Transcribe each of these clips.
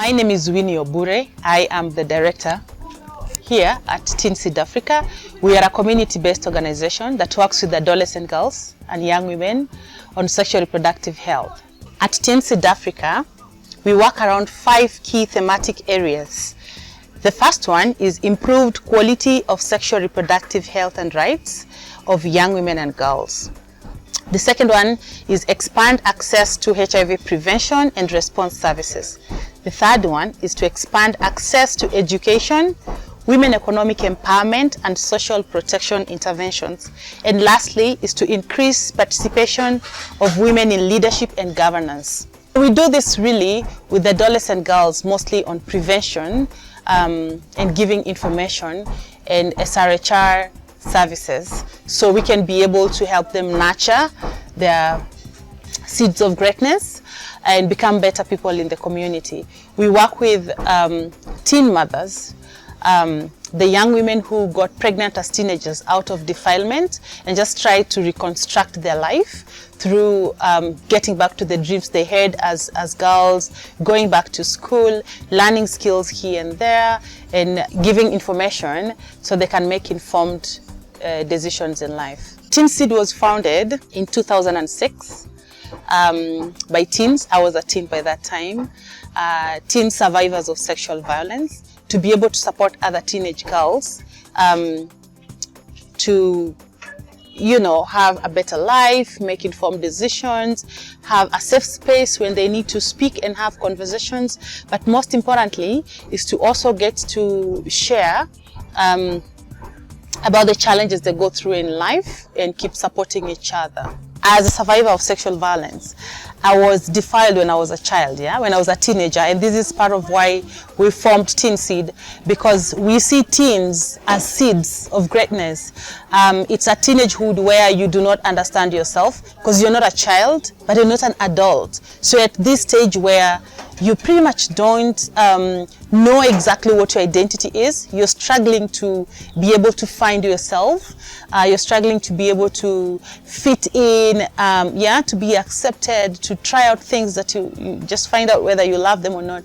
My name is Winny Obure. I am the director here at TeenSeed Africa. We are a community-based organization that works with adolescent girls and young women on sexual reproductive health. At TeenSeed Africa, we work around 5 key thematic areas. The first one is improved quality of sexual reproductive health and rights of young women and girls. The second one is expand access to HIV prevention and response services. The third one is to expand access to education, women economic empowerment and social protection interventions. And lastly is to increase participation of women in leadership and governance. We do this really with adolescent girls mostly on prevention and giving information and SRHR services, so we can be able to help them nurture their seeds of greatness and become better people in the community. We work with teen mothers, the young women who got pregnant as teenagers out of defilement and just try to reconstruct their life through getting back to the dreams they had as girls, going back to school, learning skills here and there, and giving information so they can make informed decisions in life. TeenSeed was founded in 2006 by teens. I was a teen by that time. Teen survivors of sexual violence, to be able to support other teenage girls to, have a better life, make informed decisions, have a safe space when they need to speak and have conversations. But most importantly is to also get to share about the challenges they go through in life and keep supporting each other. As a survivor of sexual violence, I was defiled when I was a child, when I was a teenager, and this is part of why we formed TeenSeed, because we see teens as seeds of greatness. It's a teenagehood where you do not understand yourself because you're not a child, but you're not an adult. So at this stage where you pretty much don't know exactly what your identity is, you're struggling to be able to find yourself, you're struggling to be able to fit in, to be accepted, to try out things that you just find out whether you love them or not.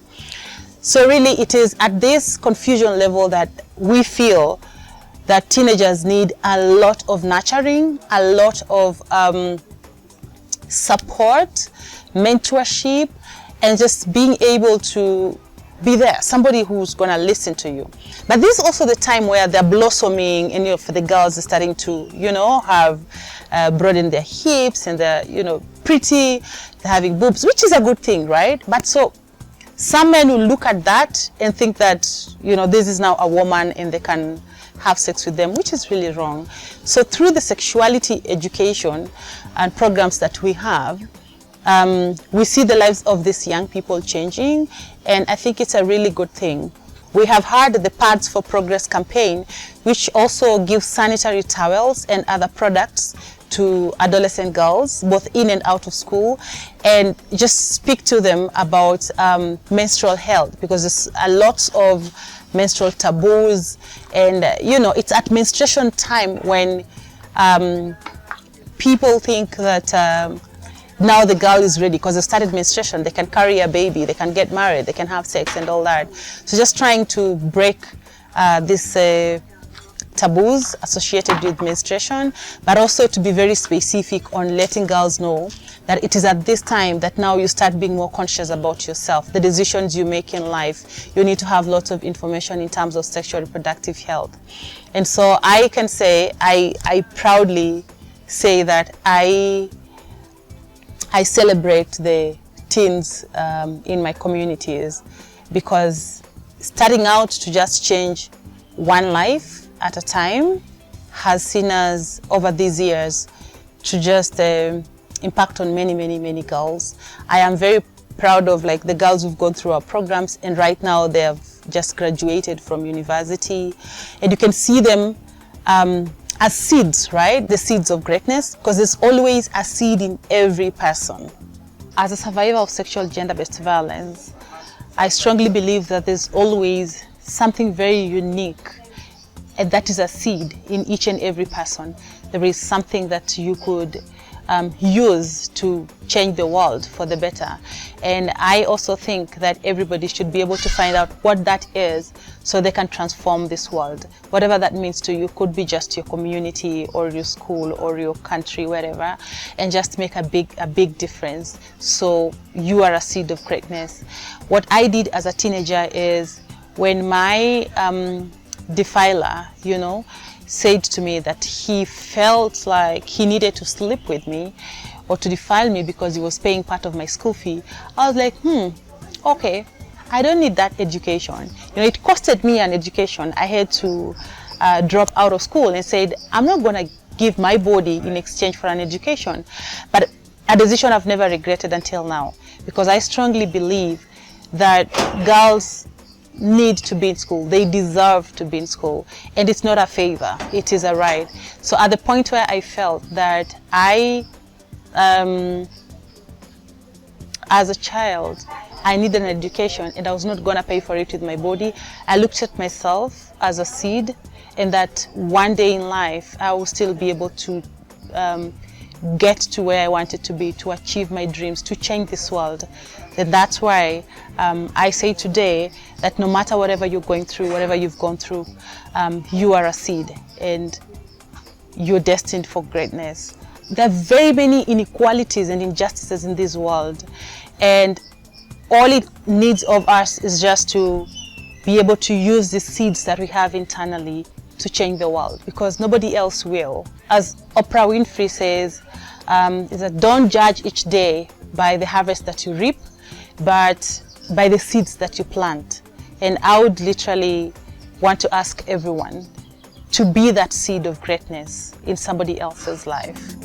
So really it is at this confusion level that we feel that teenagers need a lot of nurturing, a lot of support, mentorship, and just being able to be there, somebody who's going to listen to you. But this is also the time where they're blossoming, and for the girls they're starting to, have broaden their hips, and they're, pretty, they're having boobs, which is a good thing, right? But so some men will look at that and think that, this is now a woman and they can have sex with them, which is really wrong. So through the sexuality education and programs that we have, we see the lives of these young people changing, and I think it's a really good thing. We have had the Pads for Progress campaign, which also gives sanitary towels and other products to adolescent girls, both in and out of school, and just speak to them about menstrual health, because there's a lot of menstrual taboos, and it's at menstruation time when people think that now the girl is ready because they started menstruation, they can carry a baby, they can get married, they can have sex and all that. So just trying to break these taboos associated with menstruation, but also to be very specific on letting girls know that it is at this time that now you start being more conscious about yourself, the decisions you make in life. You need to have lots of information in terms of sexual reproductive health. And so I can say, I proudly say that I celebrate the teens in my communities, because starting out to just change one life at a time has seen us over these years to just impact on many, many, many girls. I am very proud of the girls who've gone through our programs, and right now they have just graduated from university, and you can see them as seeds, right? The seeds of greatness, because there's always a seed in every person. As a survivor of sexual gender-based violence, I strongly believe that there's always something very unique, and that is a seed in each and every person. There is something that you could use to change the world for the better. And I also think that everybody should be able to find out what that is so they can transform this world. Whatever that means to you, could be just your community or your school or your country, wherever, and just make a big difference. So you are a seed of greatness. What I did as a teenager is, when my defiler, said to me that he felt like he needed to sleep with me or to defile me because he was paying part of my school fee, I was like, okay, I don't need that education. It costed me an education. I had to drop out of school and said, I'm not going to give my body in exchange for an education. But a decision I've never regretted until now, because I strongly believe that girls need to be in school. They deserve to be in school, and it's not a favor, it is a right. So at the point where I felt that I as a child I needed an education and I was not going to pay for it with my body, I looked at myself as a seed, and that one day in life I will still be able to get to where I wanted to be, to achieve my dreams, to change this world. And that's why I say today that no matter whatever you're going through, whatever you've gone through, you are a seed and you're destined for greatness. There are very many inequalities and injustices in this world, and all it needs of us is just to be able to use the seeds that we have internally to change the world, because nobody else will. As Oprah Winfrey says, is that don't judge each day by the harvest that you reap, but by the seeds that you plant. And I would literally want to ask everyone to be that seed of greatness in somebody else's life.